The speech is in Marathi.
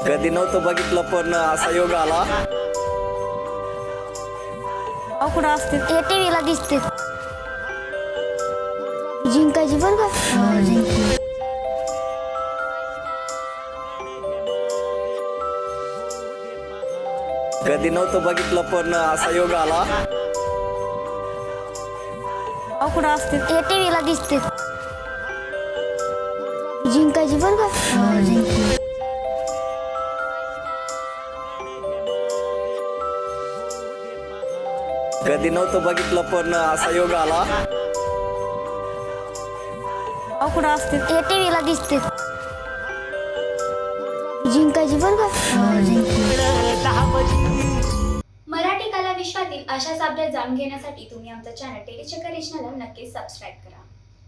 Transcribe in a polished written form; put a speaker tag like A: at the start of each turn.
A: कधी नव्हतं बघितलं पण असा योग आला.
B: कुठं असते
C: हे टीव्हीला दिसते. जिंकायची बरं का. जिंकली.
A: कधी नव्हतं बघितलं पण असा योग आला.
B: कुठं असते
C: हे टीव्हीला दिसते. जिंकायची बरं का. जिंकली.
A: कधी नव्हतं बघितलं पण असा योग आला.
B: कुठं असते
C: हे टीव्हीला दिसते. जिंकायची बरं का. जिंकली.
D: मराठी कला विश्वातील अशाच अपडेट जाणून घेण्यासाठी तुम्ही आमचं चॅनल टेलीचक्कर रिजनला नक्कीच सबस्क्राईब करा.